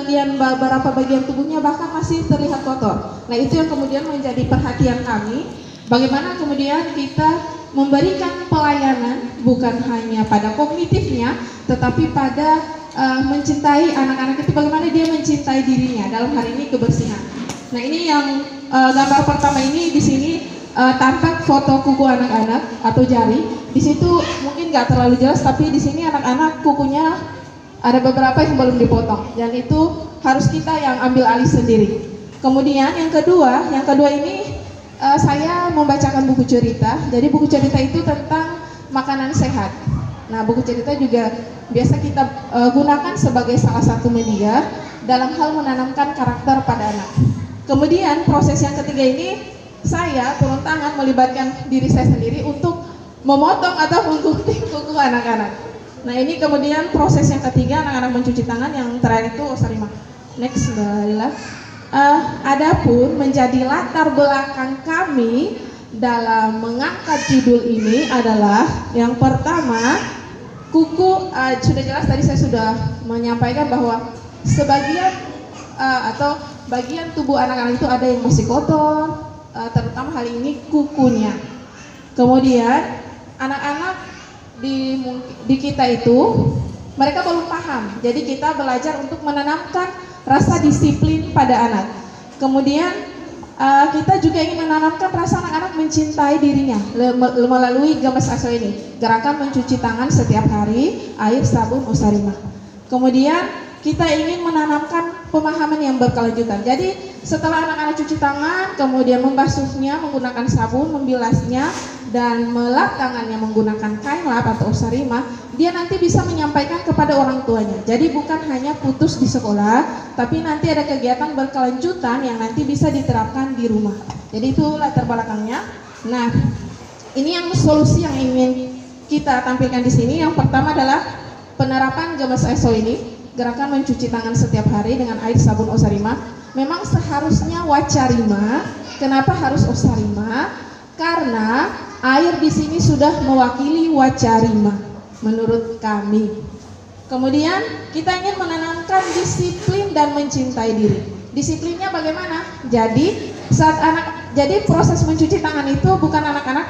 beberapa bagian tubuhnya bahkan masih terlihat kotor. Nah, itu yang kemudian menjadi perhatian kami. Bagaimana kemudian kita memberikan pelayanan bukan hanya pada kognitifnya, tetapi pada mencintai anak-anak itu, bagaimana dia mencintai dirinya, dalam hal ini kebersihan. Nah, ini yang gambar pertama ini di sini tampak foto kuku anak-anak atau jari. Di situ mungkin nggak terlalu jelas, tapi di sini anak-anak kukunya ada beberapa yang belum dipotong, dan itu harus kita yang ambil alih sendiri. Kemudian yang kedua ini saya membacakan buku cerita. Jadi buku cerita itu tentang makanan sehat. Nah, buku cerita juga biasa kita gunakan sebagai salah satu media dalam hal menanamkan karakter pada anak. Kemudian proses yang ketiga ini saya turun tangan melibatkan diri saya sendiri untuk memotong atau menggunting kuku anak-anak. Nah, ini kemudian proses yang ketiga, anak-anak mencuci tangan. Yang terakhir itu Osarima. Next, Mbak Lila. Adapun menjadi latar belakang kami dalam mengangkat judul ini adalah yang pertama, kuku sudah jelas tadi saya sudah menyampaikan bahwa sebagian atau bagian tubuh anak-anak itu ada yang masih kotor, terutama hal ini kukunya. Kemudian anak-anak di kita itu mereka belum paham, jadi kita belajar untuk menanamkan rasa disiplin pada anak. Kemudian kita juga ingin menanamkan rasa anak-anak mencintai dirinya melalui Gemes Aso ini, gerakan mencuci tangan setiap hari, air, sabun, Osarima. Kemudian kita ingin menanamkan pemahaman yang berkelanjutan. Jadi setelah anak-anak cuci tangan, kemudian membasuhnya menggunakan sabun, membilasnya, dan melap tangannya menggunakan kain lap atau Osarima, dia nanti bisa menyampaikan kepada orang tuanya. Jadi bukan hanya putus di sekolah, tapi nanti ada kegiatan berkelanjutan yang nanti bisa diterapkan di rumah. Jadi itu latar belakangnya. Nah, ini yang solusi yang ingin kita tampilkan di sini. Yang pertama adalah penerapan Gemes Aso ini, gerakan mencuci tangan setiap hari dengan air, sabun, Osarima. Memang seharusnya Wacarima. Kenapa harus Osarima? Karena air di sini sudah mewakili Wacarima menurut kami. Kemudian kita ingin menanamkan disiplin dan mencintai diri. Disiplinnya bagaimana? Jadi jadi proses mencuci tangan itu bukan anak-anak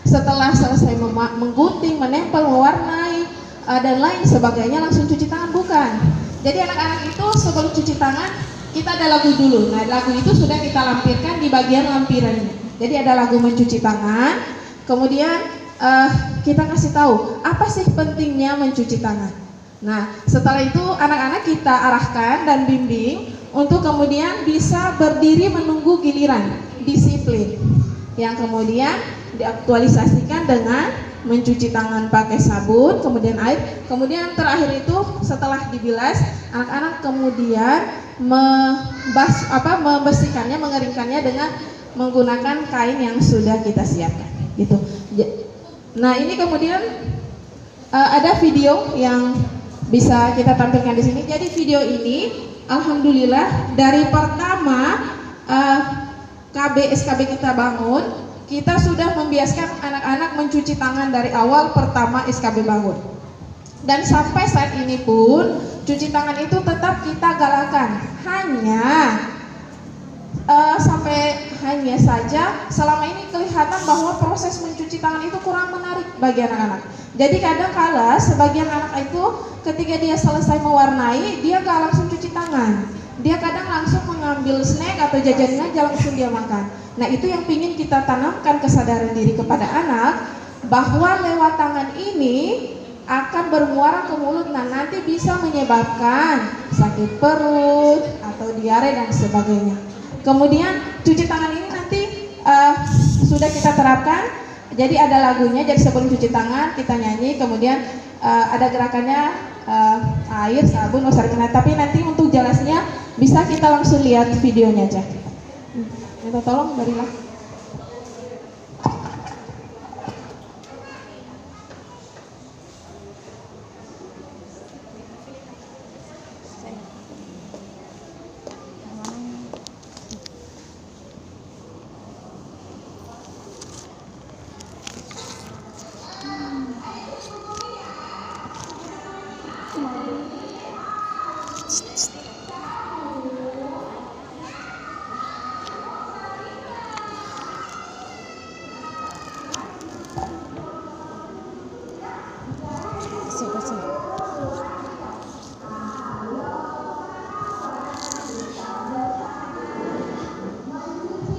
setelah selesai menggunting, menempel, mewarnai dan lain sebagainya langsung cuci tangan, bukan. Jadi anak-anak itu sebelum cuci tangan kita ada lagu dulu. Nah, lagu itu sudah kita lampirkan di bagian lampirannya. Jadi ada lagu mencuci tangan. Kemudian kita kasih tahu apa sih pentingnya mencuci tangan. Nah, setelah itu anak-anak kita arahkan dan bimbing untuk kemudian bisa berdiri menunggu giliran, disiplin, yang kemudian diaktualisasikan dengan mencuci tangan pakai sabun, kemudian air. Kemudian terakhir itu setelah dibilas, anak-anak kemudian membersihkannya, mengeringkannya dengan menggunakan kain yang sudah kita siapkan, gitu. Nah, ini kemudian ada video yang bisa kita tampilkan di sini. Jadi video ini alhamdulillah dari pertama SKB kita bangun, kita sudah membiasakan anak-anak mencuci tangan dari awal pertama SKB bangun. Dan sampai saat ini pun cuci tangan itu tetap kita galakan. Hanya saja selama ini kelihatan bahwa proses mencuci tangan itu kurang menarik bagi anak-anak. Jadi kadang kala sebagian anak itu ketika dia selesai mewarnai, dia gak langsung cuci tangan. Dia kadang langsung mengambil snack atau jajannya aja langsung dia makan. Nah, itu yang ingin kita tanamkan kesadaran diri kepada anak, bahwa lewat tangan ini akan bermuara ke mulut. Nah, nanti bisa menyebabkan sakit perut atau diare dan sebagainya. Kemudian cuci tangan ini nanti sudah kita terapkan. Jadi ada lagunya, jadi sebelum cuci tangan kita nyanyi, kemudian ada gerakannya air, sabun, Osarima. Tapi nanti untuk jelasnya bisa kita langsung lihat videonya aja. Minta tolong Barila.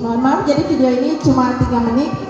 Mohon maaf, jadi video ini cuma 3 menit.